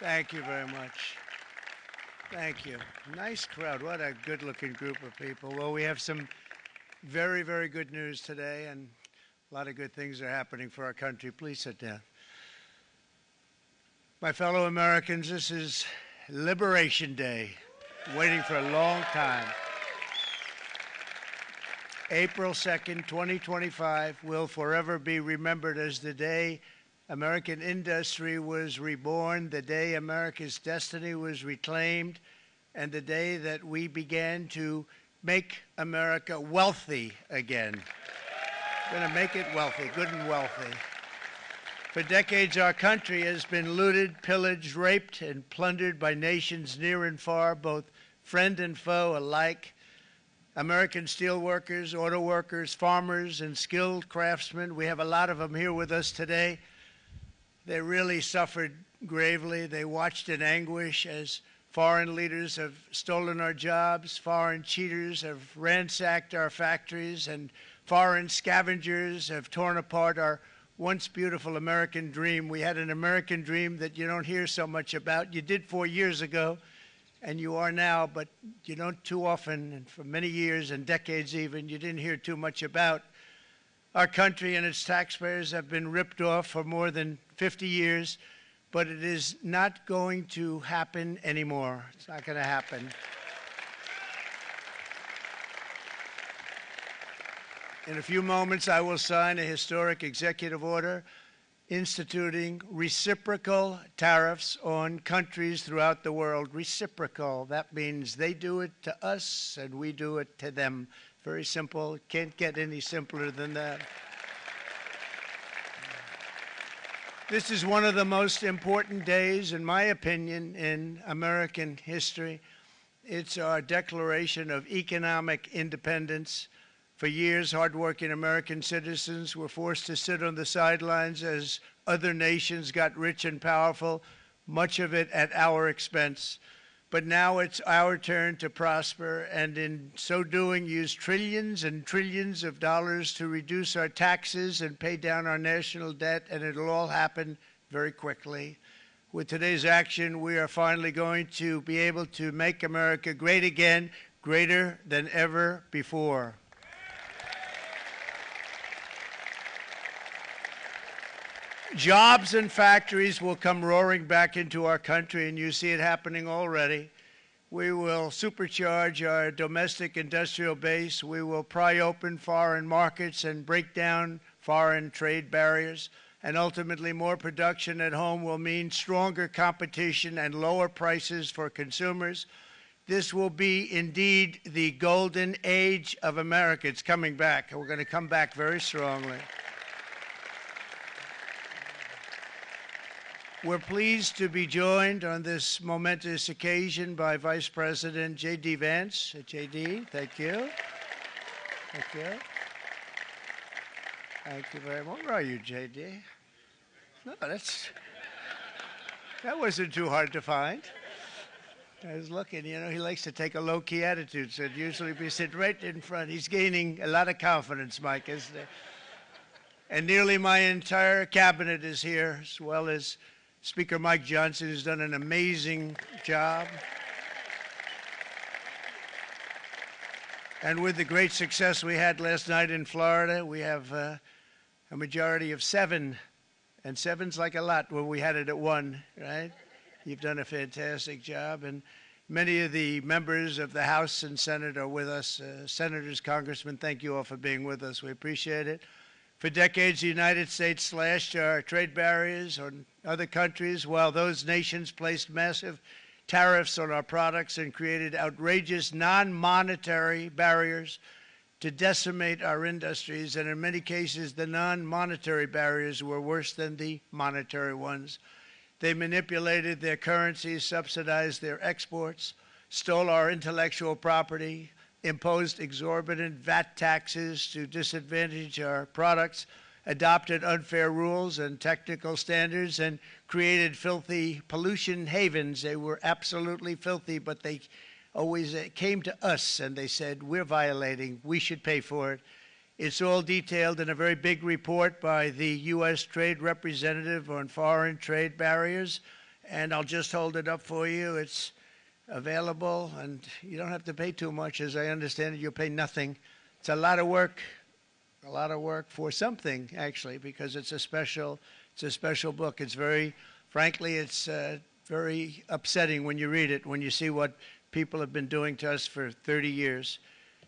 Thank you very much. Thank you. Nice crowd. What a good-looking group of people. Well, we have some very, very good news today, and a lot of good things are happening for our country. Please sit down. My fellow Americans, this is Liberation Day, waiting for a long time. April 2nd, 2025 will forever be remembered as the day American industry was reborn, the day America's destiny was reclaimed, and the day that we began to make America wealthy again. We're going to make it wealthy, good and wealthy. For decades, our country has been looted, pillaged, raped, and plundered by nations near and far, both friend and foe alike. American steel workers, auto workers, farmers, and skilled craftsmen, we have a lot of them here with us today. They really suffered gravely. They watched in anguish as foreign leaders have stolen our jobs, foreign cheaters have ransacked our factories, and foreign scavengers have torn apart our once beautiful American dream. We had an American dream that you don't hear so much about. You did 4 years ago, and you are now, but you don't too often, and for many years and decades even, you didn't hear too much about. Our country and its taxpayers have been ripped off for more than 50 years, but it is not going to happen anymore. It's not going to happen. In a few moments, I will sign a historic executive order instituting reciprocal tariffs on countries throughout the world. Reciprocal, that means they do it to us and we do it to them. Very simple, can't get any simpler than that. This is one of the most important days, in my opinion, in American history. It's our declaration of economic independence. For years, hardworking American citizens were forced to sit on the sidelines as other nations got rich and powerful, much of it at our expense. But now it's our turn to prosper, and in so doing, use trillions and trillions of dollars to reduce our taxes and pay down our national debt, and it'll all happen very quickly. With today's action, we are finally going to be able to make America great again, greater than ever before. Jobs and factories will come roaring back into our country, and you see it happening already. We will supercharge our domestic industrial base. We will pry open foreign markets and break down foreign trade barriers. And ultimately, more production at home will mean stronger competition and lower prices for consumers. This will be indeed the golden age of America. It's coming back. We're going to come back very strongly. We're pleased to be joined on this momentous occasion by Vice President J.D. Vance. J.D., thank you. Thank you. Thank you very much. Where are you, J.D.? No, that wasn't too hard to find. I was looking, you know, he likes to take a low-key attitude, so usually be sitting right in front. He's gaining a lot of confidence, Mike, isn't he? And nearly my entire cabinet is here, as well as Speaker Mike Johnson, who's done an amazing job. And with the great success we had last night in Florida, we have a majority of 7. And 7's like a lot when we had it at 1, right? You've done a fantastic job. And many of the members of the House and Senate are with us. Senators, Congressmen, thank you all for being with us. We appreciate it. For decades, the United States slashed our trade barriers on other countries, while those nations placed massive tariffs on our products and created outrageous non-monetary barriers to decimate our industries. And in many cases, the non-monetary barriers were worse than the monetary ones. They manipulated their currencies, subsidized their exports, stole our intellectual property, imposed exorbitant VAT taxes to disadvantage our products, adopted unfair rules and technical standards, and created filthy pollution havens. They were absolutely filthy, but they always came to us and they said, we're violating, we should pay for it. It's all detailed in a very big report by the U.S. Trade Representative on Foreign Trade Barriers, and I'll just hold it up for you. It's available, and you don't have to pay too much. As I understand it, you'll pay nothing. It's a lot of work for something, actually, because it's a special book. It's very, frankly, it's very upsetting when you read it, when you see what people have been doing to us for 30 years.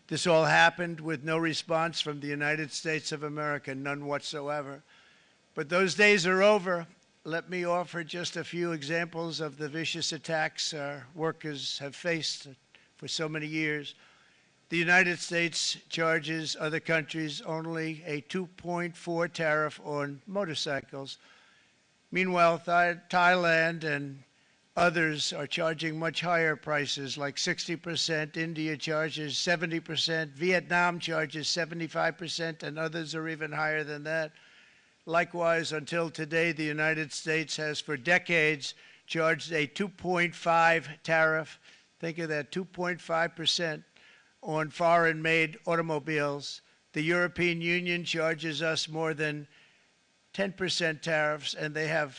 This all happened with no response from the United States of America, none whatsoever. But those days are over. Let me offer just a few examples of the vicious attacks our workers have faced for so many years. The United States charges other countries only a 2.4 tariff on motorcycles. Meanwhile, Thailand and others are charging much higher prices, like 60%. India charges 70%. Vietnam charges 75%, and others are even higher than that. Likewise, until today, the United States has for decades charged a 2.5 tariff. Think of that, 2.5% on foreign-made automobiles. The European Union charges us more than 10% tariffs, and they have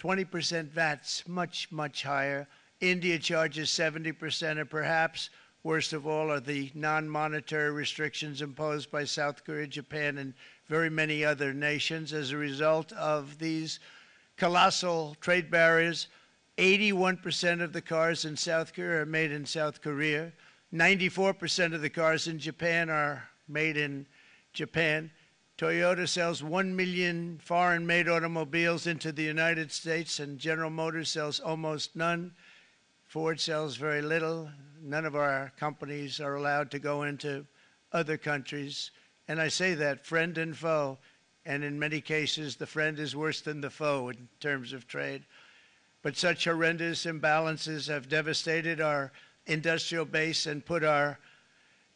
20% VATs, much, much higher. India charges 70%, and perhaps worst of all are the non-monetary restrictions imposed by South Korea, Japan, and very many other nations. As a result of these colossal trade barriers, 81% of the cars in South Korea are made in South Korea. 94% of the cars in Japan are made in Japan. Toyota sells 1 million foreign-made automobiles into the United States, and General Motors sells almost none. Ford sells very little. None of our companies are allowed to go into other countries. And I say that, friend and foe, and in many cases, the friend is worse than the foe in terms of trade. But such horrendous imbalances have devastated our industrial base and put our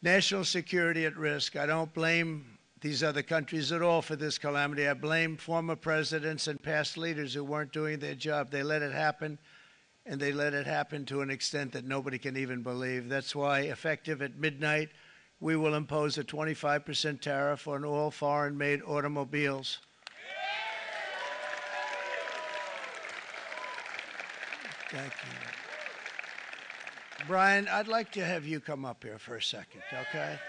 national security at risk. I don't blame these other countries at all for this calamity. I blame former presidents and past leaders who weren't doing their job. They let it happen, and they let it happen to an extent that nobody can even believe. That's why, effective at midnight, we will impose a 25% tariff on all foreign-made automobiles. Thank you. Brian, I'd like to have you come up here for a second, okay?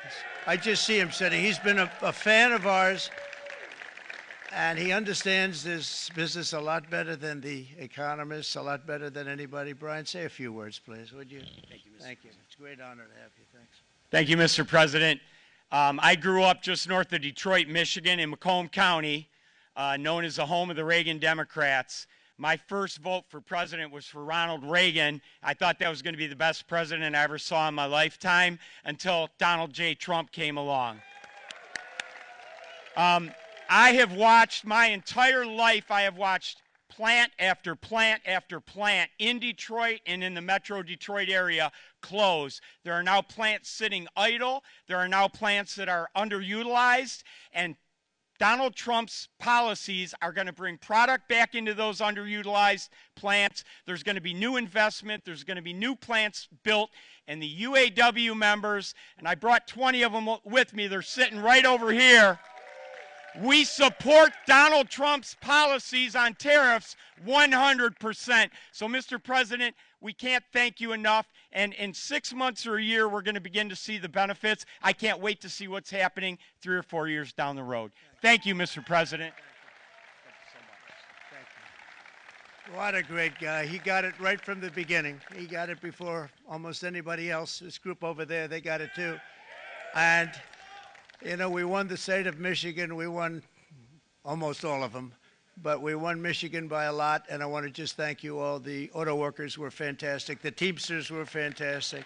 I just see him sitting. He's been a fan of ours, and he understands this business a lot better than the economists, a lot better than anybody. Brian, say a few words, please, would you? Thank you, Mr. Thank you. It's a great honor to have you. Thanks. Thank you, Mr. President. I grew up just north of Detroit, Michigan, in Macomb County, known as the home of the Reagan Democrats. My first vote for president was for Ronald Reagan. I thought that was going to be the best president I ever saw in my lifetime until Donald J. Trump came along. I have watched my entire life, I have watched plant after plant after plant in Detroit and in the metro Detroit area close. There are now plants sitting idle. There are now plants that are underutilized, and Donald Trump's policies are going to bring product back into those underutilized plants. There's going to be new investment. There's going to be new plants built. And the UAW members, and I brought 20 of them with me, they're sitting right over here. We support Donald Trump's policies on tariffs 100%. So, Mr. President, we can't thank you enough. And in 6 months or a year, we're going to begin to see the benefits. I can't wait to see what's happening 3 or 4 years down the road. Thank you, Mr. President. Thank you so much. Thank you. What a great guy. He got it right from the beginning. He got it before almost anybody else. This group over there, they got it too. And you know, we won the state of Michigan. We won almost all of them, but we won Michigan by a lot, and I want to just thank you all. The auto workers were fantastic. The Teamsters were fantastic.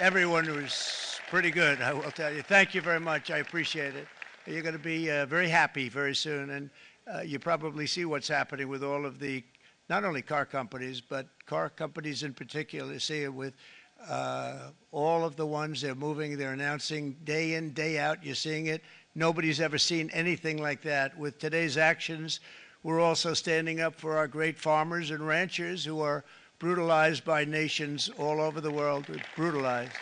Everyone was pretty good, I will tell you. Thank you very much. I appreciate it. You're going to be very happy very soon, and you probably see what's happening with all of the, not only car companies, but car companies in particular. See it with all of the ones they're moving, they're announcing day in, day out. You're seeing it. Nobody's ever seen anything like that. With today's actions, we're also standing up for our great farmers and ranchers who are brutalized by nations all over the world. Brutalized.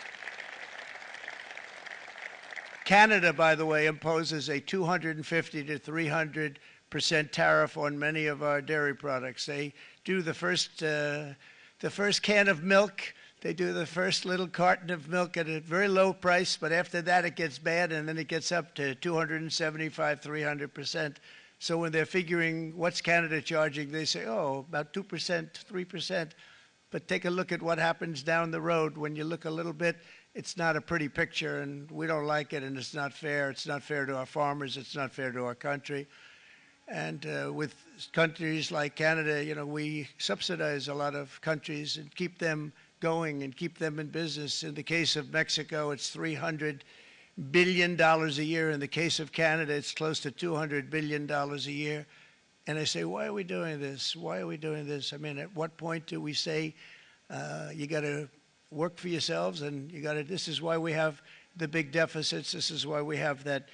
Canada, by the way, imposes a 250 to 300% tariff on many of our dairy products. They do the first can of milk. They do the first little carton of milk at a very low price, but after that it gets bad, and then it gets up to 275, 300%. So when they're figuring what's Canada charging, they say, oh, about 2%, 3%. But take a look at what happens down the road. When you look a little bit, it's not a pretty picture, and we don't like it, and it's not fair. It's not fair to our farmers. It's not fair to our country. And with countries like Canada, you know, we subsidize a lot of countries and keep them going and keep them in business. In the case of Mexico, it's $300 billion a year. In the case of Canada, it's close to $200 billion a year. And I say, why are we doing this? Why are we doing this? I mean, at what point do we say, you got to work for yourselves, and you got to, this is why we have the big deficits. This is why we have that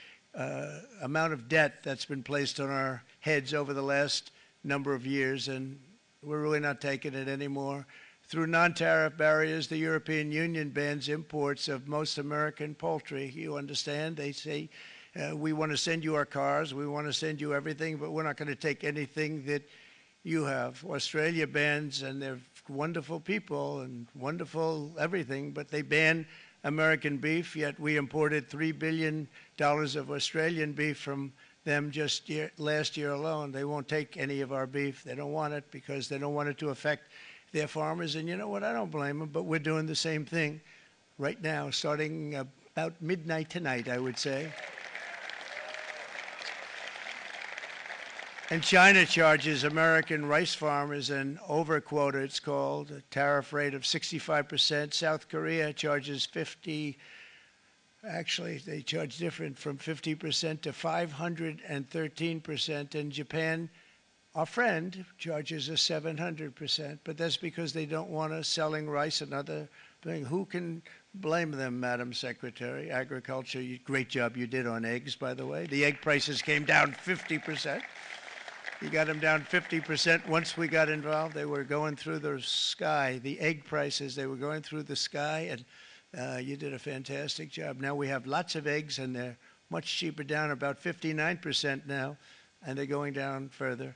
amount of debt that's been placed on our heads over the last number of years, and we're really not taking it anymore. Through non-tariff barriers, the European Union bans imports of most American poultry. You understand? They say, we want to send you our cars, we want to send you everything, but we're not going to take anything that you have. Australia bans, and they're wonderful people and wonderful everything, but they ban American beef, yet we imported $3 billion of Australian beef from them just last year alone. They won't take any of our beef. They don't want it because they don't want it to affect their farmers. And you know what? I don't blame them, but we're doing the same thing right now, starting about midnight tonight, I would say. And China charges American rice farmers an overquota, it's called, a tariff rate of 65%. South Korea charges 50%. Actually, they charge different, from 50% to 513%. And Japan, our friend, charges us 700%. But that's because they don't want us selling rice and other things. Who can blame them, Madam Secretary? Agriculture, great job you did on eggs, by the way. The egg prices came down 50%. You got them down 50%. Once we got involved, they were going through the sky. The egg prices, they were going through the sky, and you did a fantastic job. Now we have lots of eggs, and they're much cheaper, down about 59% now, and they're going down further.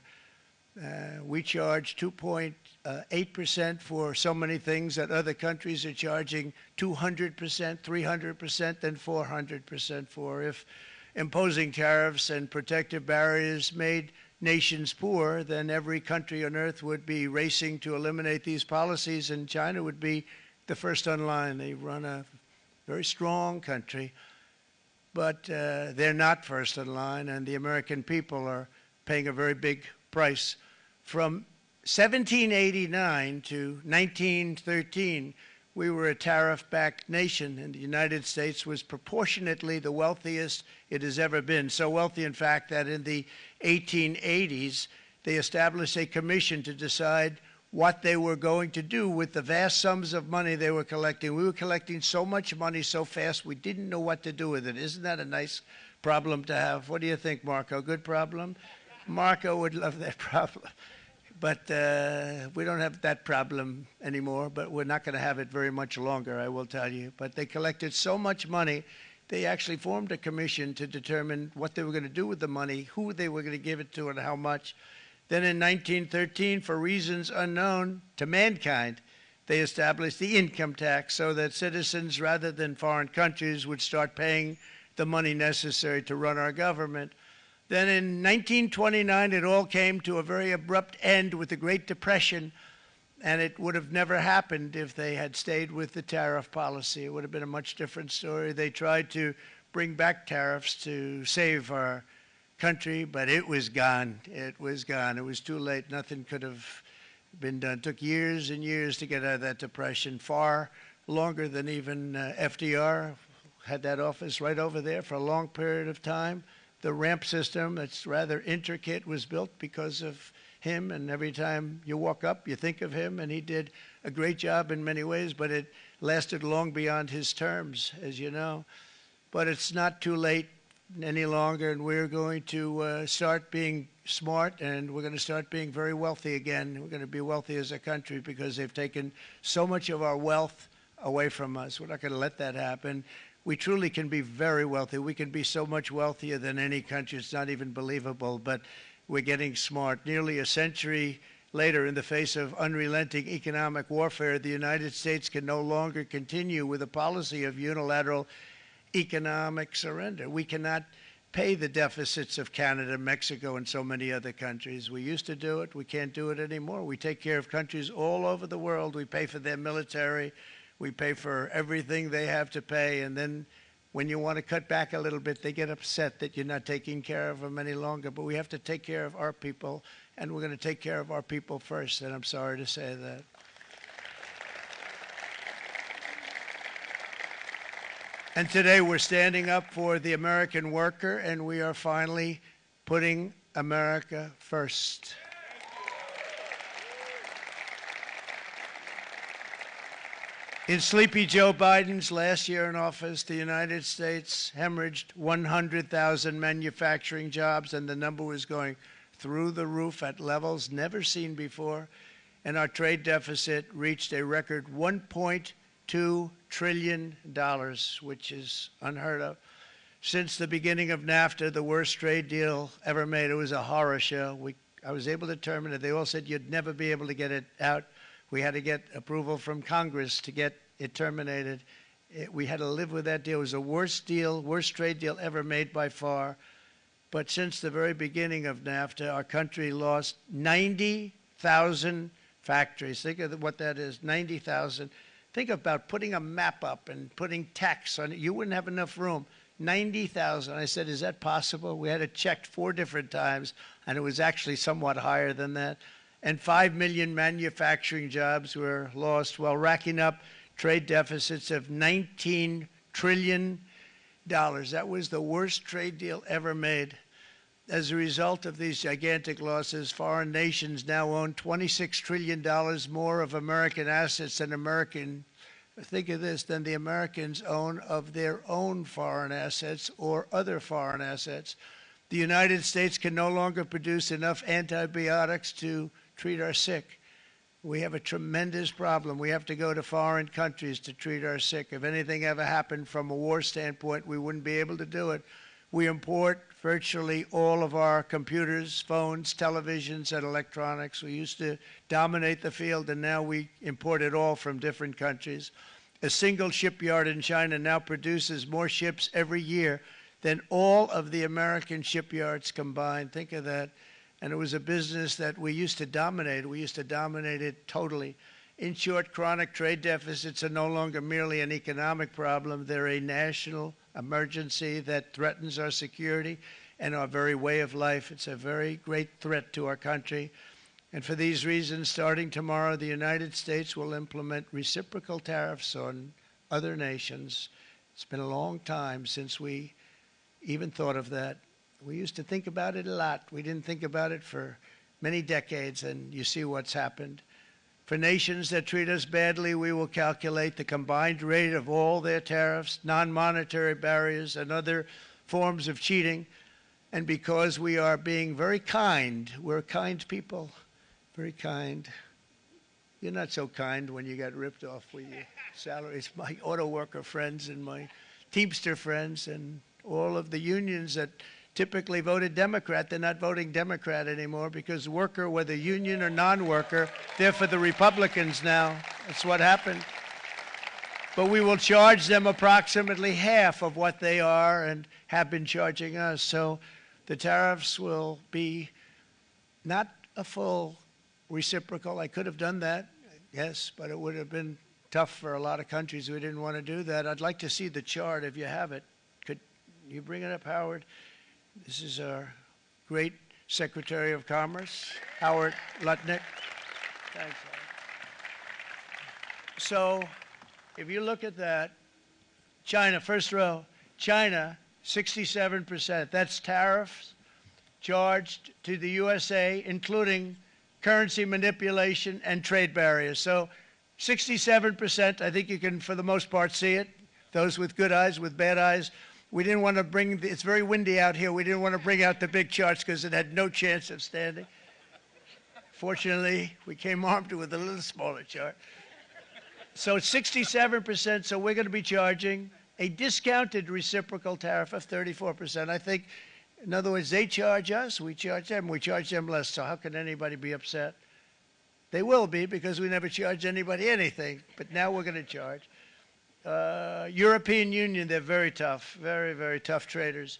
We charge 2.8% for so many things that other countries are charging 200%, 300%, and 400% for. If imposing tariffs and protective barriers made nations poor, then every country on earth would be racing to eliminate these policies, and China would be the first on line. They run a very strong country, but they're not first in line, and the American people are paying a very big price. From 1789 to 1913, we were a tariff-backed nation, and the United States was proportionately the wealthiest it has ever been. So wealthy, in fact, that in the 1880s, they established a commission to decide what they were going to do with the vast sums of money they were collecting. We were collecting so much money so fast, we didn't know what to do with it. Isn't that a nice problem to have? What do you think, Marco? Good problem? Marco would love that problem. But we don't have that problem anymore, but we're not going to have it very much longer, I will tell you. But they collected so much money, they actually formed a commission to determine what they were going to do with the money, who they were going to give it to, and how much. Then in 1913, for reasons unknown to mankind, they established the income tax so that citizens, rather than foreign countries, would start paying the money necessary to run our government. Then in 1929, it all came to a very abrupt end with the Great Depression, and it would have never happened if they had stayed with the tariff policy. It would have been a much different story. They tried to bring back tariffs to save our country, but it was gone. It was gone. It was too late. Nothing could have been done. It took years and years to get out of that depression, far longer than even FDR had that office right over there for a long period of time. The ramp system, that's rather intricate, was built because of him, and every time you walk up, you think of him, and he did a great job in many ways, but it lasted long beyond his terms, as you know. But it's not too late any longer, and we're going to start being smart, and we're going to start being very wealthy again. We're going to be wealthy as a country because they've taken so much of our wealth away from us. We're not going to let that happen. We truly can be very wealthy. We can be so much wealthier than any country. It's not even believable. But we're getting smart. Nearly a century later, in the face of unrelenting economic warfare, the United States can no longer continue with a policy of unilateral economic surrender. We cannot pay the deficits of Canada, Mexico, and so many other countries. We used to do it. We can't do it anymore. We take care of countries all over the world. We pay for their military. We pay for everything they have to pay. And then when you want to cut back a little bit, they get upset that you're not taking care of them any longer. But we have to take care of our people, and we're going to take care of our people first. And I'm sorry to say that. And today we're standing up for the American worker, and we are finally putting America first. In Sleepy Joe Biden's last year in office, the United States hemorrhaged 100,000 manufacturing jobs, and the number was going through the roof at levels never seen before. And our trade deficit reached a record $1.2 trillion, which is unheard of. Since the beginning of NAFTA, the worst trade deal ever made, it was a horror show. I was able to terminate it. They all said you'd never be able to get it out. We had to get approval from Congress to get it terminated. We had to live with that deal. It was the worst trade deal ever made by far. But since the very beginning of NAFTA, our country lost 90,000 factories. Think of what that is, 90,000. Think about putting a map up and putting tax on it. You wouldn't have enough room. 90,000. I said, is that possible? We had it checked 4 different times, and it was actually somewhat higher than that. And 5 million manufacturing jobs were lost while racking up trade deficits of $19 trillion. That was the worst trade deal ever made. As a result of these gigantic losses, foreign nations now own $26 trillion more of American assets than the Americans own of their own foreign assets or other foreign assets. The United States can no longer produce enough antibiotics to treat our sick. We have a tremendous problem. We have to go to foreign countries to treat our sick. If anything ever happened from a war standpoint, we wouldn't be able to do it. We import virtually all of our computers, phones, televisions, and electronics. We used to dominate the field, and now we import it all from different countries. A single shipyard in China now produces more ships every year than all of the American shipyards combined. Think of that. And it was a business that we used to dominate. We used to dominate it totally. In short, chronic trade deficits are no longer merely an economic problem. They're a national emergency that threatens our security and our very way of life. It's a very great threat to our country. And for these reasons, starting tomorrow, the United States will implement reciprocal tariffs on other nations. It's been a long time since we even thought of that. We used to think about it a lot. We didn't think about it for many decades, and you see what's happened. For nations that treat us badly, we will calculate the combined rate of all their tariffs, non-monetary barriers, and other forms of cheating. And because we are being very kind, we're kind people, very kind. You're not so kind when you got ripped off with your salaries. My auto worker friends and my Teamster friends and all of the unions that typically voted Democrat, they're not voting Democrat anymore because worker, whether union or non-worker, they're for the Republicans now. That's what happened. But we will charge them approximately half of what they are and have been charging us. So the tariffs will be not a full reciprocal. I could have done that, yes, but it would have been tough for a lot of countries who didn't want to do that. I'd like to see the chart if you have it. Could you bring it up, Howard? This is our great Secretary of Commerce, Howard Lutnick. Thanks, Howard. So if you look at that, China, first row, China, 67%. That's tariffs charged to the USA, including currency manipulation and trade barriers. So 67%, I think you can, for the most part, see it. Those with good eyes, with bad eyes. We didn't want to bring, it's very windy out here. We didn't want to bring out the big charts because it had no chance of standing. Fortunately, we came armed with a little smaller chart. So it's 67%, so we're going to be charging a discounted reciprocal tariff of 34%. I think In other words, they charge us, we charge them less. So how can anybody be upset? They will be, because we never charge anybody anything, but now we're going to charge. European Union, they're very tough, very, very tough traders.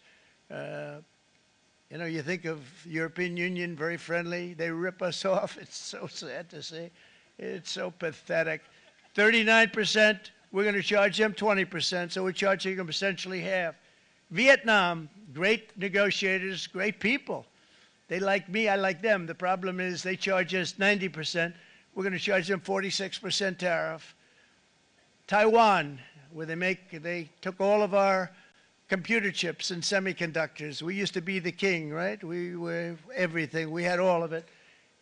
You know, you think of European Union, very friendly. They rip us off. It's so sad to see. It's so pathetic. 39%, we're going to charge them 20%, so we're charging them essentially half. Vietnam, great negotiators, great people. They like me, I like them. The problem is they charge us 90%. We're going to charge them 46% tariff. Taiwan, where they took all of our computer chips and semiconductors. We used to be the king, right? We were everything. We had all of it.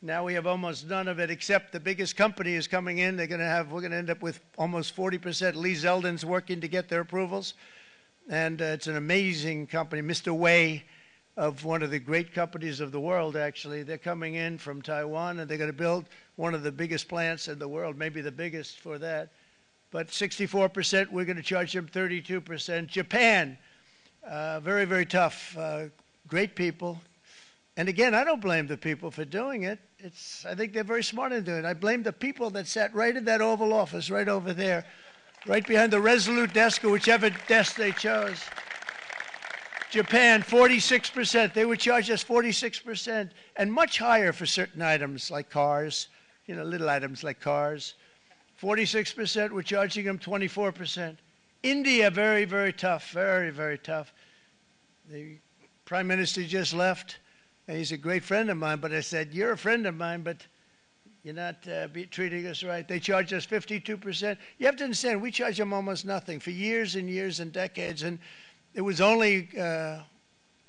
Now we have almost none of it, except the biggest company is coming in. We're going to end up with almost 40%. Lee Zeldin's working to get their approvals. And it's an amazing company. Mr. Wei, of one of the great companies of the world, actually. They're coming in from Taiwan, and they're going to build one of the biggest plants in the world, maybe the biggest for that. But 64%, we're going to charge them 32%. Japan, very, very tough, great people. And again, I don't blame the people for doing it. I think they're very smart in doing it. I blame the people that sat right in that Oval Office, right over there, right behind the Resolute desk or whichever desk they chose. Japan, 46%. They would charge us 46%, and much higher for certain items like cars, you know, little items like cars. 46%, we're charging them 24%. India, very, very tough, very, very tough. The Prime Minister just left, and he's a great friend of mine, but I said, you're a friend of mine, but you're not treating us right. They charge us 52%. You have to understand, we charge them almost nothing for years and years and decades, and it was only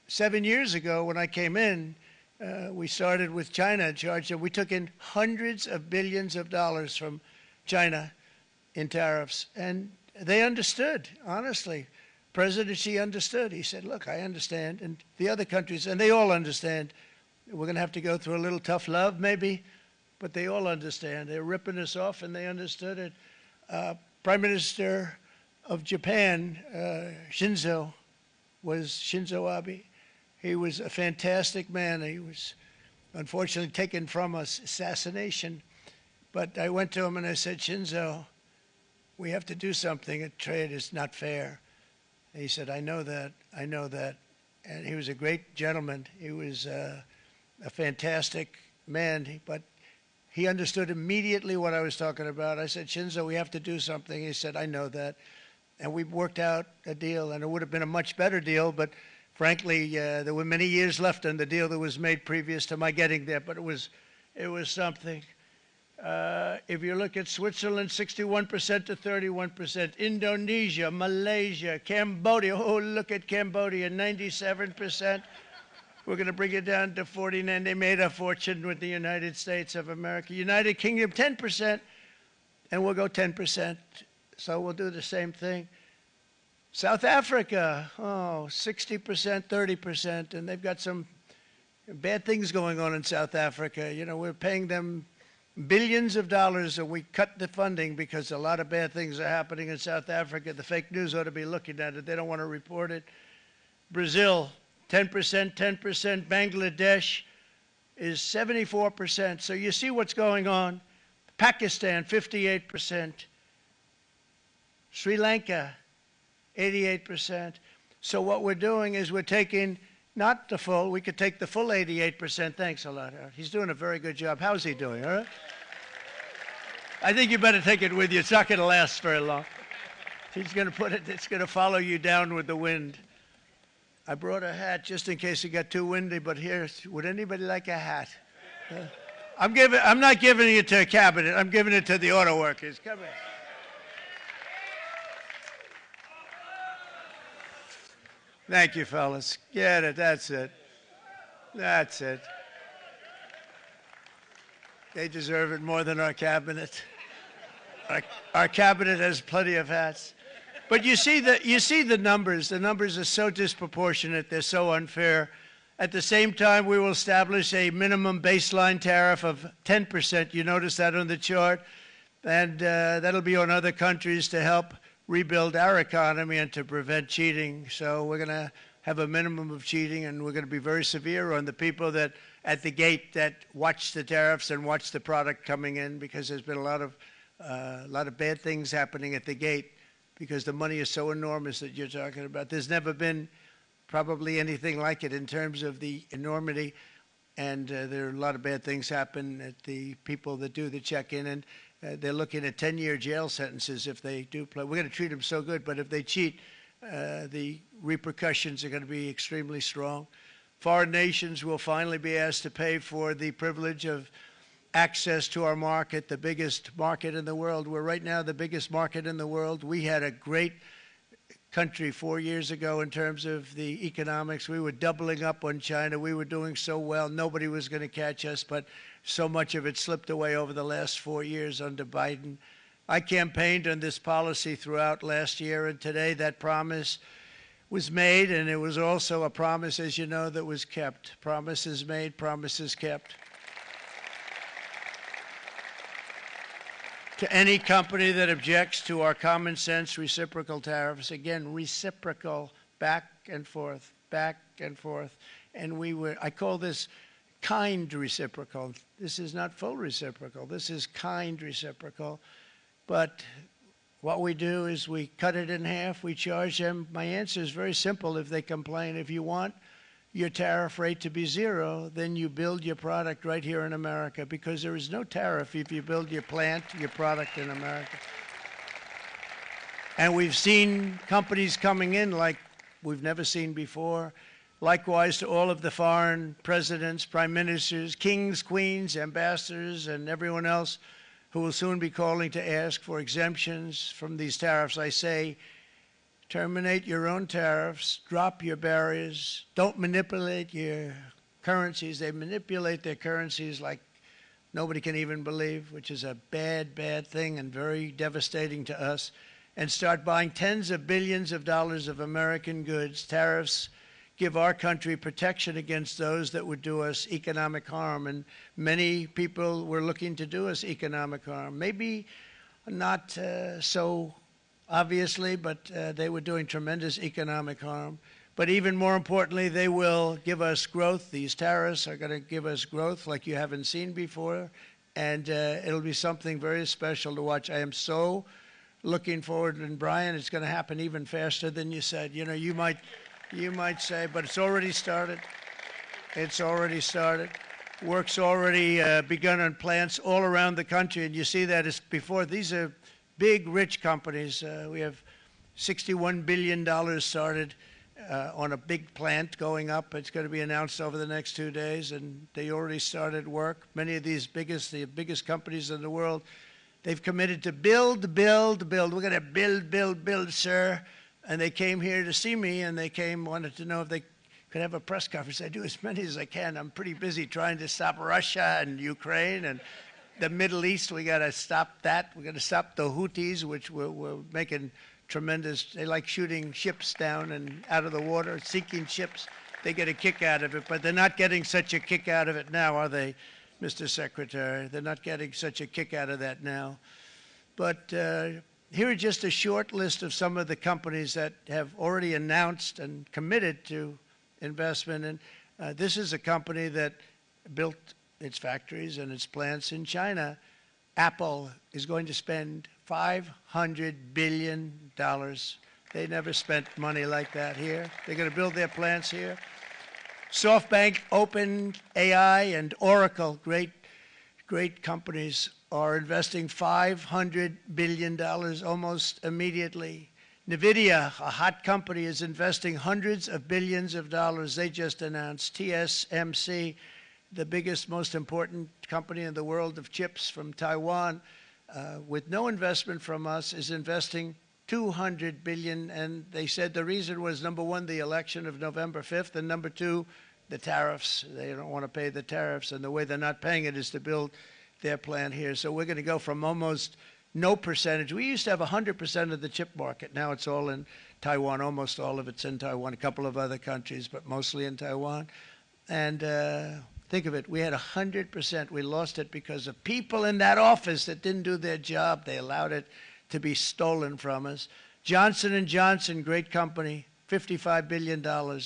7 years ago when I came in, we started with China and charged them. We took in hundreds of billions of dollars from China in tariffs, and they understood, honestly. President Xi understood. He said, look, I understand, and the other countries, and they all understand. We're going to have to go through a little tough love, maybe, but they all understand. They're ripping us off, and they understood it. Prime Minister of Japan, Shinzo Abe. He was a fantastic man. He was unfortunately taken from us, assassination. But I went to him and I said, Shinzo, we have to do something. A trade is not fair. And he said, I know that, I know that. And he was a great gentleman. He was a fantastic man, but he understood immediately what I was talking about. I said, Shinzo, we have to do something. He said, I know that. And we worked out a deal, and it would have been a much better deal, but frankly, there were many years left on the deal that was made previous to my getting there, but it was something. If you look at Switzerland, 61% to 31%. Indonesia, Malaysia, Cambodia. Oh, look at Cambodia, 97%. We're going to bring it down to 49. They made a fortune with the United States of America. United Kingdom, 10%, and we'll go 10%. So we'll do the same thing. South Africa, 60%, 30%, and they've got some bad things going on in South Africa. You know, we're paying them billions of dollars, and we cut the funding because a lot of bad things are happening in South Africa. The fake news ought to be looking at it. They don't want to report it. Brazil, 10%, 10%. Bangladesh is 74%. So you see what's going on. Pakistan, 58%. Sri Lanka, 88%. So what we're doing is we're taking not the full, we could take the full 88%. Thanks a lot, Howard. He's doing a very good job. How's he doing, all right? I think you better take it with you. It's not going to last very long. He's going to put it, it's going to follow you down with the wind. I brought a hat just in case it got too windy, but here, would anybody like a hat? I'm not giving it to a cabinet. I'm giving it to the auto workers. Come here. Thank you, fellas. Get it. That's it. That's it. They deserve it more than our cabinet. Our cabinet has plenty of hats. But you see the numbers. The numbers are so disproportionate. They're so unfair. At the same time, we will establish a minimum baseline tariff of 10%. You notice that on the chart. And that'll be on other countries to help rebuild our economy and to prevent cheating. So we're going to have a minimum of cheating, and we're going to be very severe on the people that at the gate that watch the tariffs and watch the product coming in, because there's been a lot of bad things happening at the gate because the money is so enormous that you're talking about. There's never been probably anything like it in terms of the enormity, and there are a lot of bad things happen at the people that do the check-in, and they're looking at 10-year jail sentences if they do play. We're going to treat them so good, but if they cheat, the repercussions are going to be extremely strong. Foreign nations will finally be asked to pay for the privilege of access to our market, the biggest market in the world. We're right now the biggest market in the world. We had a great country 4 years ago in terms of the economics. We were doubling up on China. We were doing so well. Nobody was going to catch us, but so much of it slipped away over the last 4 years under Biden. I campaigned on this policy throughout last year, and today that promise was made, and it was also a promise, as you know, that was kept. Promises made, promises kept. To any company that objects to our common sense reciprocal tariffs, again, reciprocal, back and forth, back and forth. And I call this kind reciprocal. This is not full reciprocal. This is kind reciprocal. But what we do is we cut it in half. We charge them. My answer is very simple if they complain. If you want your tariff rate to be zero, then you build your product right here in America, because there is no tariff if you build your plant, your product in America. And we've seen companies coming in like we've never seen before. Likewise to all of the foreign presidents, prime ministers, kings, queens, ambassadors, and everyone else who will soon be calling to ask for exemptions from these tariffs. I say, terminate your own tariffs, drop your barriers, don't manipulate your currencies. They manipulate their currencies like nobody can even believe, which is a bad, bad thing and very devastating to us, and start buying tens of billions of dollars of American goods. Tariffs give our country protection against those that would do us economic harm, and many people were looking to do us economic harm. Maybe not so obviously, but they were doing tremendous economic harm. But even more importantly, they will give us growth. These tariffs are going to give us growth like you haven't seen before, and it'll be something very special to watch. I am so looking forward, and Brian, it's going to happen even faster than you said. You know, you might say, but it's already started. It's already started. Work's already begun on plants all around the country, and you see that as before. These are big, rich companies. We have $61 billion started on a big plant going up. It's going to be announced over the next 2 days, and they already started work. Many of these the biggest companies in the world, they've committed to build, build, build. We're going to build, build, build, sir. And they came here to see me, and they wanted to know if they could have a press conference. I do as many as I can. I'm pretty busy trying to stop Russia and Ukraine and the Middle East. We got to stop that. We got to stop the Houthis, which we're making tremendous. They like shooting ships down and out of the water, sinking ships. They get a kick out of it, but they're not getting such a kick out of it now, are they, Mr. Secretary? They're not getting such a kick out of that now. But here are just a short list of some of the companies that have already announced and committed to investment. And this is a company that built its factories and its plants in China. Apple is going to spend $500 billion. They never spent money like that here. They're going to build their plants here. SoftBank, OpenAI, and Oracle, great companies, are investing $500 billion almost immediately. NVIDIA, a hot company, is investing hundreds of billions of dollars. They just announced. TSMC, the biggest, most important company in the world of chips from Taiwan, with no investment from us, is investing $200 billion. And they said the reason was, number one, the election of November 5th, and number two, the tariffs. They don't want to pay the tariffs, and the way they're not paying it is to build their plant here. So we're going to go from almost no percentage. We used to have 100% of the chip market. Now it's all in Taiwan. Almost all of it's in Taiwan, a couple of other countries, but mostly in Taiwan. And think of it, we had 100%. We lost it because of people in that office that didn't do their job. They allowed it to be stolen from us. Johnson & Johnson, great company, $55 billion.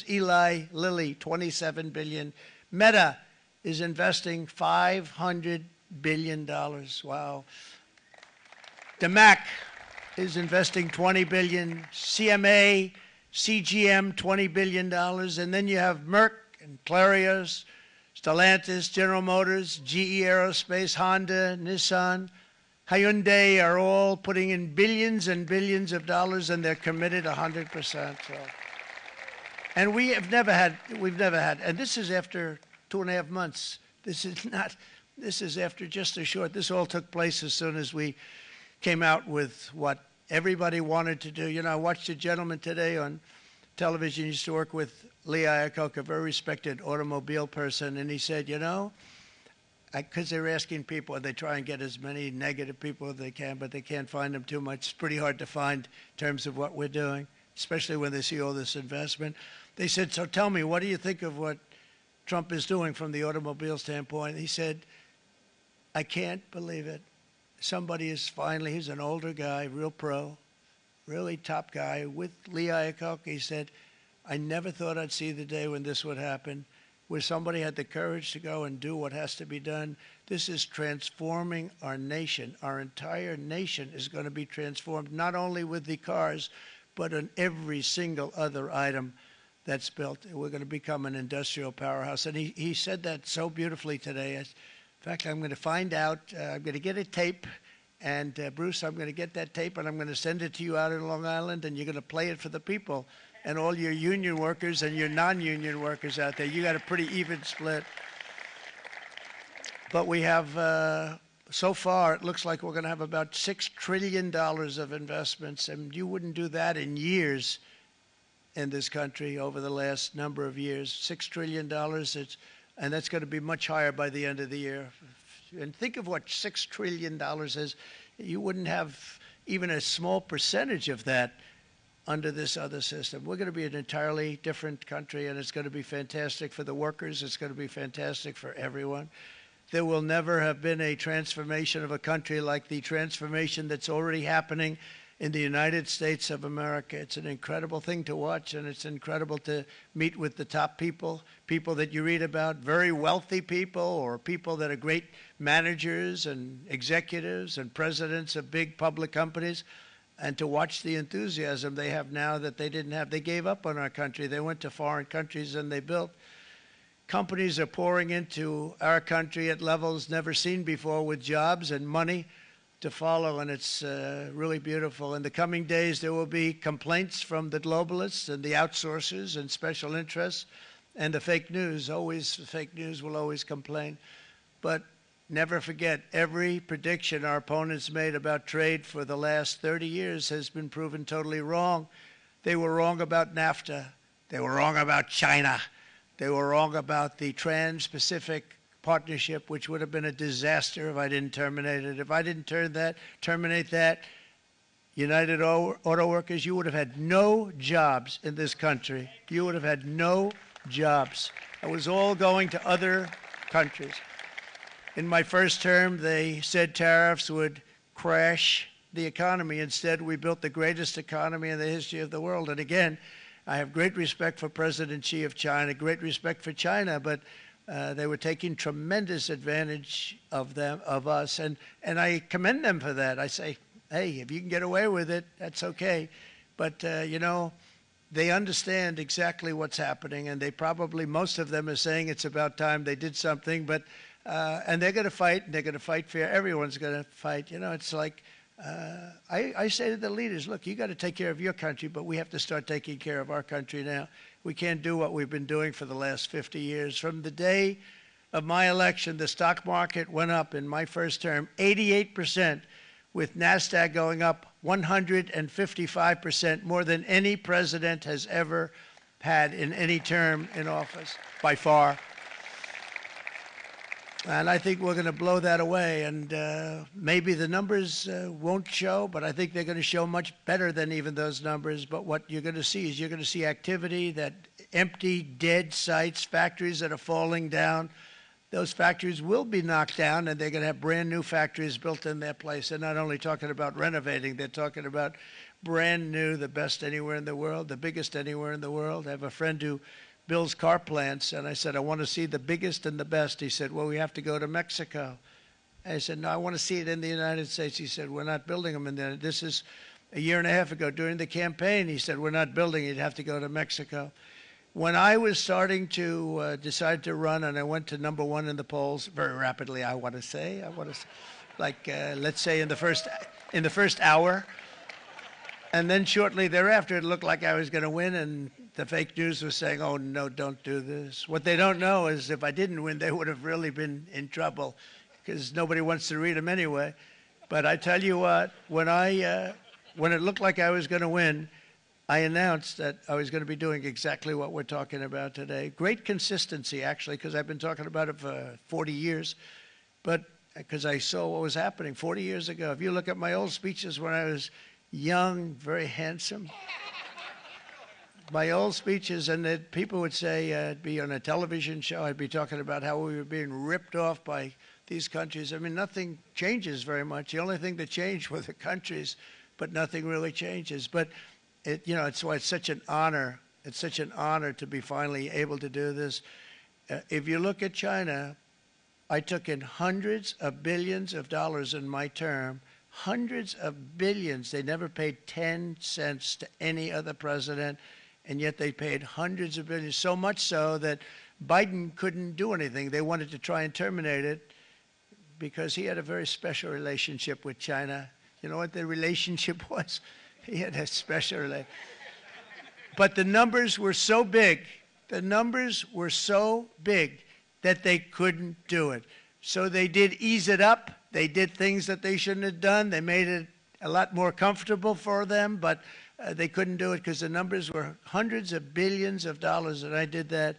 Eli Lilly, $27 billion. Meta is investing $500 billion. Wow. DeMac is investing $20 billion. CMA, CGM, $20 billion. And then you have Merck and Clarios, Stellantis, General Motors, GE Aerospace, Honda, Nissan, Hyundai are all putting in billions and billions of dollars, and they're committed 100%. So. And we've never had, and this is after 2.5 months. This is after just a short, this all took place as soon as we came out with what everybody wanted to do. You know, I watched a gentleman today on television, used to work with Lee Iacocca, a very respected automobile person, and he said, you know, because they were asking people, they try and get as many negative people as they can, but they can't find them too much. It's pretty hard to find in terms of what we're doing, especially when they see all this investment. They said, so tell me, what do you think of what Trump is doing from the automobile standpoint? He said, I can't believe it. Somebody is finally, he's an older guy, real pro, really top guy, with Lee Iacocca. He said, I never thought I'd see the day when this would happen, where somebody had the courage to go and do what has to be done. This is transforming our nation. Our entire nation is going to be transformed, not only with the cars, but on every single other item that's built. We're going to become an industrial powerhouse. And he said that so beautifully today. In fact, I'm going to find out, I'm going to get a tape, and Bruce, I'm going to get that tape, and I'm going to send it to you out in Long Island, and you're going to play it for the people. And all your union workers and your non-union workers out there, you got a pretty even split. But we have, so far, it looks like we're going to have about $6 trillion of investments, and you wouldn't do that in years in this country over the last number of years. $6 trillion, and that's going to be much higher by the end of the year. And think of what $6 trillion is. You wouldn't have even a small percentage of that under this other system. We're going to be an entirely different country, and it's going to be fantastic for the workers. It's going to be fantastic for everyone. There will never have been a transformation of a country like the transformation that's already happening in the United States of America. It's an incredible thing to watch, and it's incredible to meet with the top people, people that you read about, very wealthy people, or people that are great managers and executives and presidents of big public companies, and to watch the enthusiasm they have now that they didn't have. They gave up on our country. They went to foreign countries and they built. Companies are pouring into our country at levels never seen before, with jobs and money to follow, and it's really beautiful. In the coming days, there will be complaints from the globalists and the outsourcers and special interests and the fake news. Always, the fake news will always complain. But never forget, every prediction our opponents made about trade for the last 30 years has been proven totally wrong. They were wrong about NAFTA. They were wrong about China. They were wrong about the Trans-Pacific Partnership, which would have been a disaster if I didn't terminate it. If I didn't terminate that, United Auto Workers, you would have had no jobs in this country. You would have had no jobs. It was all going to other countries. In my first term, they said tariffs would crash the economy. Instead, we built the greatest economy in the history of the world. And again, I have great respect for President Xi of China, great respect for China, but they were taking tremendous advantage of us, and I commend them for that. I say, hey, if you can get away with it, that's okay. But, you know, they understand exactly what's happening, and they probably, most of them are saying it's about time they did something, but, and they're going to fight, and they're going to fight fair. Everyone's going to fight. You know, it's like, I say to the leaders, look, you got to take care of your country, but we have to start taking care of our country now. We can't do what we've been doing for the last 50 years. From the day of my election, the stock market went up in my first term 88%, with NASDAQ going up 155%, more than any president has ever had in any term in office, by far. And I think we're going to blow that away. And maybe the numbers won't show, but I think they're going to show much better than even those numbers. But what you're going to see is you're going to see activity, that empty, dead sites, factories that are falling down. Those factories will be knocked down, and they're going to have brand new factories built in their place. They're not only talking about renovating, they're talking about brand new, the best anywhere in the world, the biggest anywhere in the world. I have a friend who builds car plants, and I said, I want to see the biggest and the best. He said, well, we have to go to Mexico. I said, no, I want to see it in the United States. He said, we're not building them in there. This is a year and a half ago during the campaign. He said, we're not building it. You'd have to go to Mexico. When I was starting to decide to run, and I went to #1 in the polls very rapidly, I want to say, like let's say in the first hour, and then shortly thereafter, it looked like I was going to win, and the fake news was saying, "Oh no, don't do this." What they don't know is if I didn't win, they would have really been in trouble, because nobody wants to read them anyway. But I tell you what, when it looked like I was going to win, I announced that I was going to be doing exactly what we're talking about today. Great consistency, actually, because I've been talking about it for 40 years, but because I saw what was happening 40 years ago. If you look at my old speeches when I was young, very handsome, my old speeches, and that people would say I'd be on a television show, I'd be talking about how we were being ripped off by these countries. I mean, nothing changes very much. The only thing that changed were the countries, but nothing really changes. But it's why it's such an honor. It's such an honor to be finally able to do this. If you look at China, I took in hundreds of billions of dollars in my term, hundreds of billions. They never paid 10 cents to any other president, and yet they paid hundreds of billions, so much so that Biden couldn't do anything. They wanted to try and terminate it because he had a very special relationship with China. You know what the relationship was? He had a special relationship. But the numbers were so big, that they couldn't do it. So they did ease it up. They did things that they shouldn't have done. They made it a lot more comfortable for them, but they couldn't do it because the numbers were hundreds of billions of dollars, and I did that.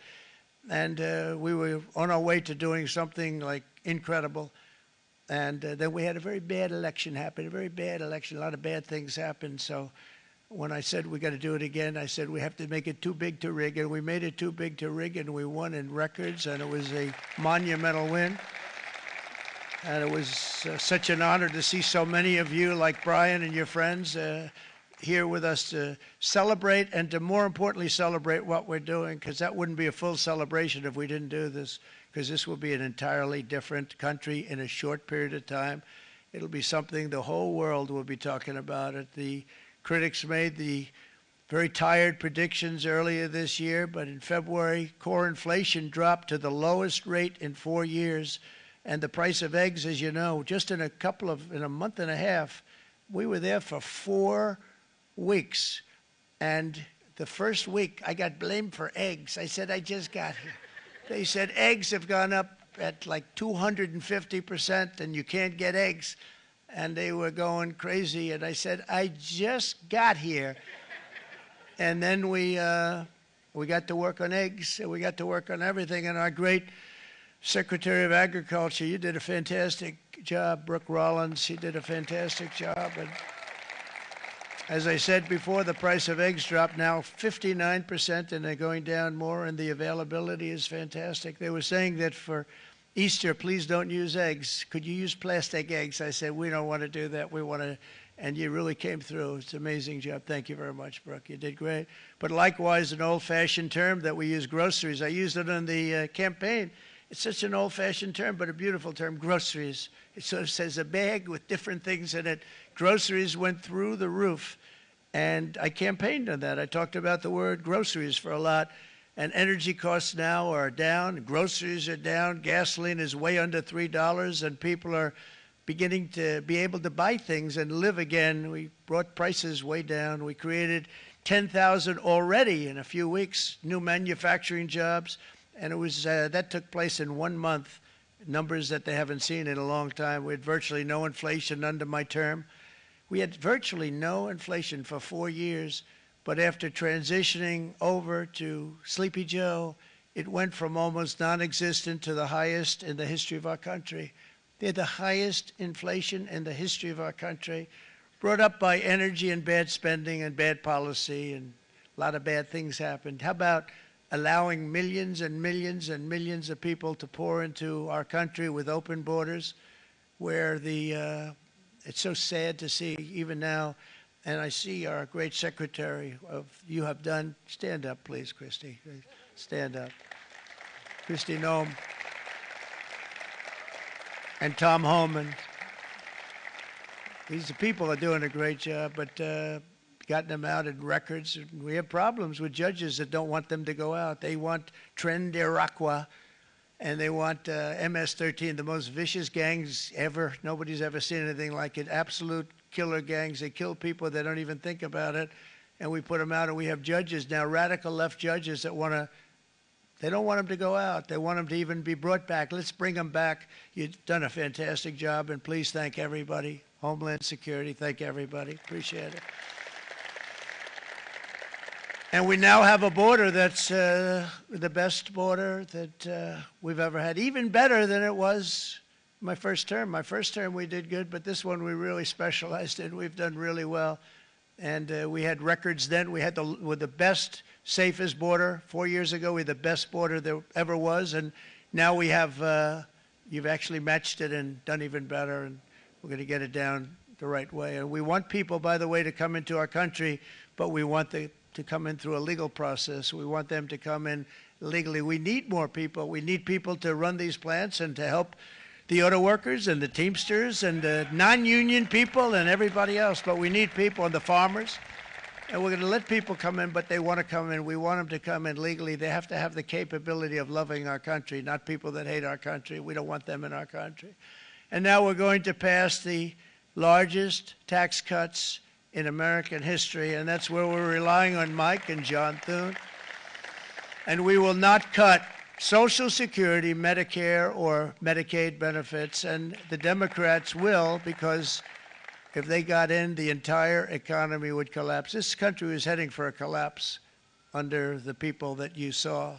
And we were on our way to doing something like incredible. And then we had a very bad election happen, a lot of bad things happened. So when I said we got to do it again, I said we have to make it too big to rig, and we made it too big to rig, and we won in records, and it was a monumental win. And it was such an honor to see so many of you, like Brian and your friends, here with us to celebrate, and to more importantly celebrate what we're doing, because that wouldn't be a full celebration if we didn't do this, because this will be an entirely different country in a short period of time. It'll be something the whole world will be talking about it. The critics made the very tired predictions earlier this year, but in February, core inflation dropped to the lowest rate in 4 years, and the price of eggs, as you know, just in a month and a half, we were there for 4 weeks, and the first week I got blamed for eggs. I said, I just got here. They said eggs have gone up at like 250% and you can't get eggs, and they were going crazy, and I said, I just got here. And then we got to work on eggs, and we got to work on everything, and our great Secretary of Agriculture, you did a fantastic job, Brooke Rollins, she did a fantastic job. And as I said before, the price of eggs dropped now 59%, and they're going down more, and the availability is fantastic. They were saying that for Easter, please don't use eggs. Could you use plastic eggs? I said, we don't want to do that. We want to, and you really came through. It's an amazing job. Thank you very much, Brooke. You did great. But likewise, an old-fashioned term that we use, groceries. I used it on the campaign. It's such an old-fashioned term, but a beautiful term, groceries. It sort of says a bag with different things in it. Groceries went through the roof, and I campaigned on that. I talked about the word groceries for a lot, and energy costs now are down. Groceries are down. Gasoline is way under $3, and people are beginning to be able to buy things and live again. We brought prices way down. We created 10,000 already in a few weeks, new manufacturing jobs, and it was that took place in 1 month, numbers that they haven't seen in a long time. We had virtually no inflation under my term. We had virtually no inflation for 4 years, but after transitioning over to Sleepy Joe, it went from almost non-existent to the highest in the history of our country. They had the highest inflation in the history of our country, brought up by energy and bad spending and bad policy, and a lot of bad things happened. How about allowing millions and millions and millions of people to pour into our country with open borders, where it's so sad to see even now And I see our great secretary of You Have Done. Stand up, please, Christy. Stand up. Christy Noem. And Tom Homan. These people are doing a great job, but gotten them out in records. We have problems with judges that don't want them to go out. They want Tren de Aragua, and they want MS-13, the most vicious gangs ever. Nobody's ever seen anything like it. Absolute killer gangs. They kill people. They don't even think about it. And we put them out, and we have judges now, radical left judges that want to, they don't want them to go out. They want them to even be brought back. Let's bring them back. You've done a fantastic job, and please thank everybody. Homeland Security, thank everybody. Appreciate it. And we now have a border that's the best border that we've ever had, even better than it was my first term. My first term we did good, but this one we really specialized in. We've done really well. And we had records then. We had the best, safest border. 4 years ago, we had the best border there ever was. And now we have, you've actually matched it and done even better. And we're going to get it down the right way. And we want people, by the way, to come into our country, but we want them to come in through a legal process. We want them to come in legally. We need more people. We need people to run these plants and to help the auto workers and the Teamsters and the non-union people and everybody else. But we need people and the farmers. And we're going to let people come in, but they want to come in. We want them to come in legally. They have to have the capability of loving our country, not people that hate our country. We don't want them in our country. And now we're going to pass the largest tax cuts in American history, and that's where we're relying on Mike and John Thune. And we will not cut Social Security, Medicare, or Medicaid benefits, and the Democrats will, because if they got in, the entire economy would collapse. This country was heading for a collapse under the people that you saw.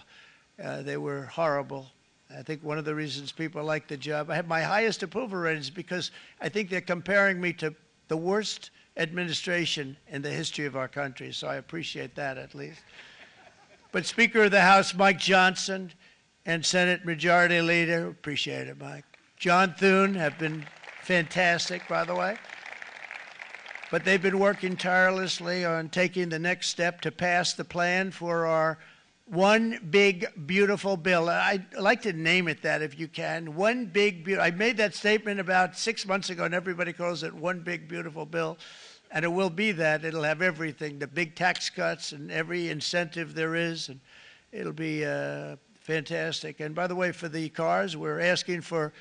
They were horrible. I think one of the reasons people like the job, I have my highest approval ratings because I think they're comparing me to the worst administration in the history of our country, so I appreciate that at least. But Speaker of the House Mike Johnson and Senate Majority Leader, appreciate it, Mike. John Thune have been fantastic, by the way. But they've been working tirelessly on taking the next step to pass the plan for our one big, beautiful bill. I'd like to name it that if you can. One big, beautiful. I made that statement about 6 months ago, and everybody calls it one big, beautiful bill. And it will be that. It'll have everything, the big tax cuts and every incentive there is. And it'll be fantastic. And by the way, for the cars, we're asking for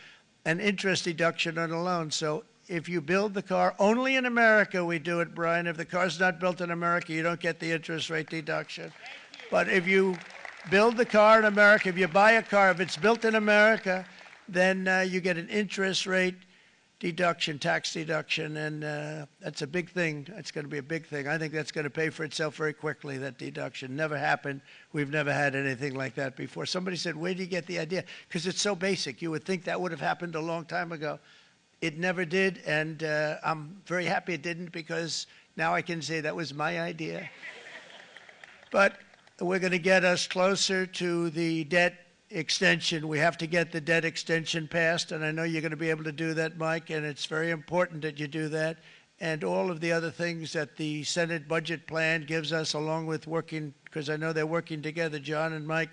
an interest deduction on a loan. So if you build the car, only in America we do it, Brian. If the car's not built in America, you don't get the interest rate deduction. But if you build the car in America, if you buy a car, if it's built in America, then you get an interest rate deduction, tax deduction, and that's a big thing. It's going to be a big thing. I think that's going to pay for itself very quickly, that deduction. Never happened. We've never had anything like that before. Somebody said, where do you get the idea? Because it's so basic. You would think that would have happened a long time ago. It never did, and I'm very happy it didn't because now I can say that was my idea. But we're going to get us closer to the debt extension. We have to get the debt extension passed, and I know you're going to be able to do that, Mike, and it's very important that you do that. And all of the other things that the Senate budget plan gives us, along with working, because I know they're working together, John and Mike,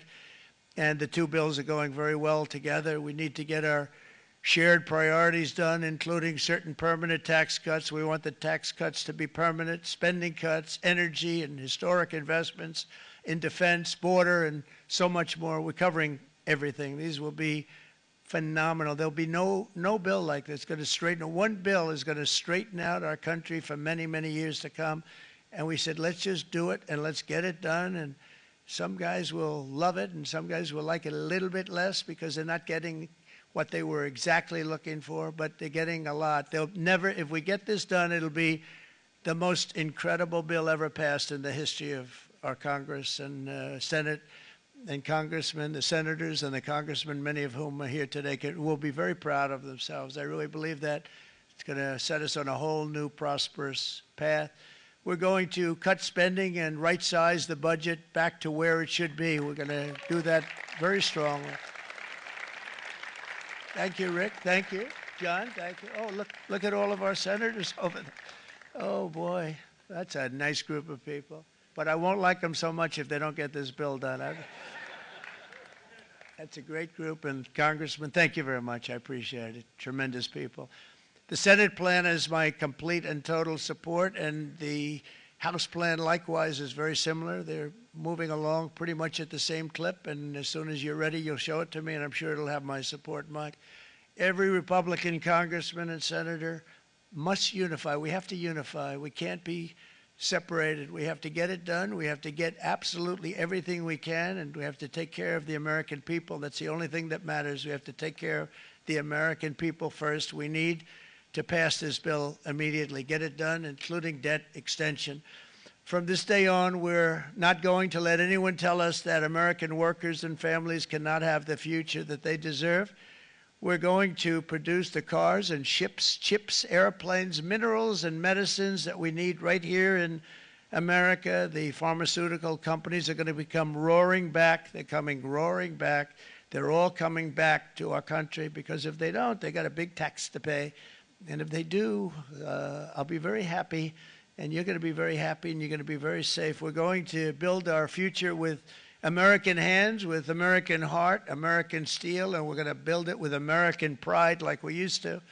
and the two bills are going very well together. We need to get our shared priorities done, including certain permanent tax cuts. We want the tax cuts to be permanent, spending cuts, energy and historic investments in defense, border, and so much more. We're covering everything. These will be phenomenal. There'll be no bill like this going to straighten. One bill is going to straighten out our country for many, many years to come. And we said, let's just do it and let's get it done. And some guys will love it and some guys will like it a little bit less because they're not getting what they were exactly looking for, but they're getting a lot. They'll never, if we get this done, it'll be the most incredible bill ever passed in the history of our Congress and Senate and congressmen, the senators and the congressmen, many of whom are here today, will be very proud of themselves. I really believe that. It's going to set us on a whole new prosperous path. We're going to cut spending and right-size the budget back to where it should be. We're going to do that very strongly. Thank you, Rick. Thank you. John, thank you. Oh, look at all of our senators over there. Oh, boy. That's a nice group of people. But I won't like them so much if they don't get this bill done. That's a great group. And Congressman, thank you very much. I appreciate it. Tremendous people. The Senate plan is my complete and total support, and the House plan likewise is very similar. They're moving along pretty much at the same clip, and as soon as you're ready, you'll show it to me, and I'm sure it'll have my support, Mike. Every Republican congressman and senator must unify. We have to unify. We can't be separated. We have to get it done. We have to get absolutely everything we can, and we have to take care of the American people. That's the only thing that matters. We have to take care of the American people first. We need to pass this bill immediately, get it done, including debt extension. From this day on, we're not going to let anyone tell us that American workers and families cannot have the future that they deserve. We're going to produce the cars and ships, chips, airplanes, minerals, and medicines that we need right here in America. The pharmaceutical companies are going to come roaring back. They're coming roaring back. They're all coming back to our country, because if they don't, they got a big tax to pay. And if they do, I'll be very happy, and you're going to be very happy, and you're going to be very safe. We're going to build our future with American hands, with American heart, American steel, and we're going to build it with American pride like we used to.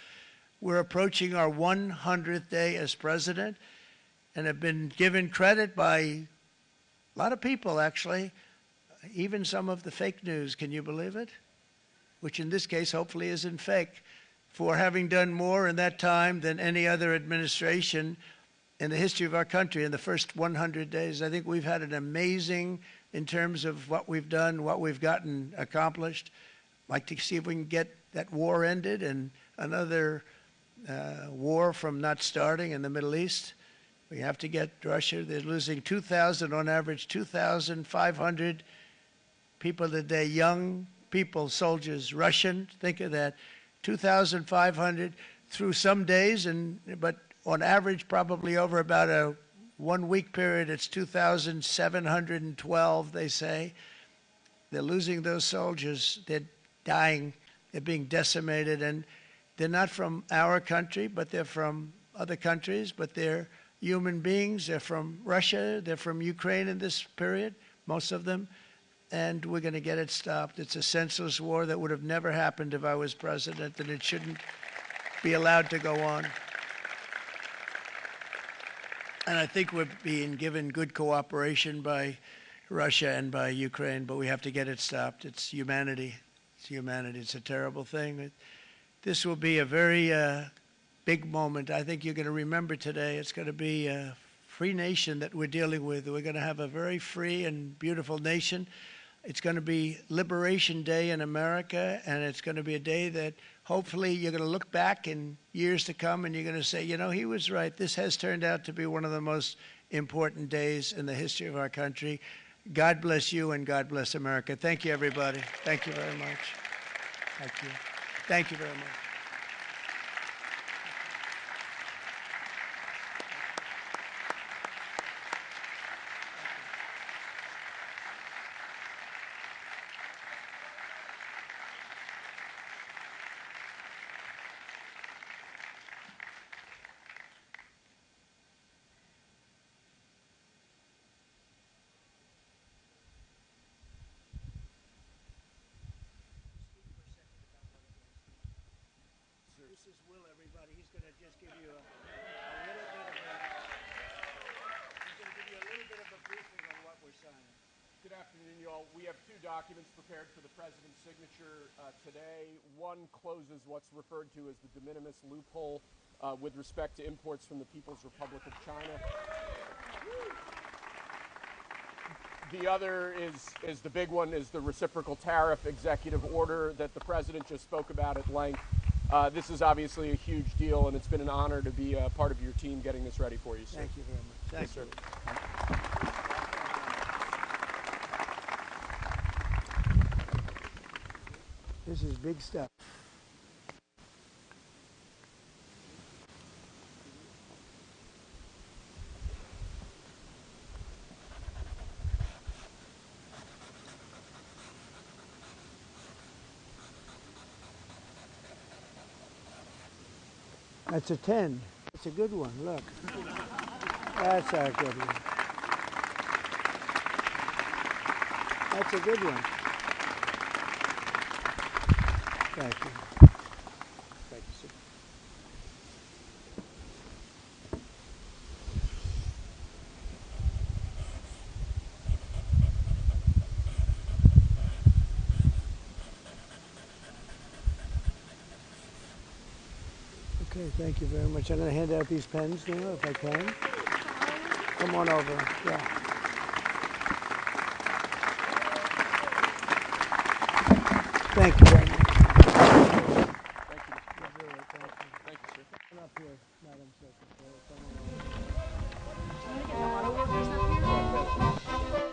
We're approaching our 100th day as president, and have been given credit by a lot of people, actually, even some of the fake news. Can you believe it? Which in this case hopefully isn't fake, for having done more in that time than any other administration in the history of our country in the first 100 days. I think we've had an amazing, in terms of what we've done, what we've gotten accomplished. I'd like to see if we can get that war ended and another war from not starting in the Middle East. We have to get Russia. They're losing 2,000 on average, 2,500 people a day, young people, soldiers, Russian. Think of that. 2,500 through some days, but on average, probably over about a 1 week period, it's 2,712, they say. They're losing those soldiers. They're dying. They're being decimated. And they're not from our country, but they're from other countries. But they're human beings. They're from Russia. They're from Ukraine in this period, most of them. And we're going to get it stopped. It's a senseless war that would have never happened if I was president, and it shouldn't be allowed to go on. And I think we're being given good cooperation by Russia and by Ukraine, but we have to get it stopped. It's humanity. It's humanity. It's a terrible thing. This will be a very big moment. I think you're going to remember today. It's going to be a free nation that we're dealing with. We're going to have a very free and beautiful nation. It's going to be Liberation Day in America, and it's going to be a day that hopefully you're going to look back in years to come and you're going to say, you know, he was right. This has turned out to be one of the most important days in the history of our country. God bless you, and God bless America. Thank you, everybody. Thank you very much. Thank you. Thank you very much. This is Will, everybody. He's going to just give you a little bit of a briefing on what we're signing. Good afternoon, y'all. We have two documents prepared for the president's signature today. One closes what's referred to as the de minimis loophole with respect to imports from the People's Republic of China. The other is the big one, is the reciprocal tariff executive order that the president just spoke about at length. This is obviously a huge deal, and it's been an honor to be part of your team getting this ready for you, sir. Thank you very much. Thank you. This is big stuff. That's a 10. That's a good one. Look. That's a good one. That's a good one. Thank you. Thank you, sir. Okay, thank you very much. I'm going to hand out these pens now, if I can. Come on over. Yeah. Thank you very much. Thank you. Thank you, sir. Come up here, Madam Secretary. Come on over. Can I get the auto workers up here?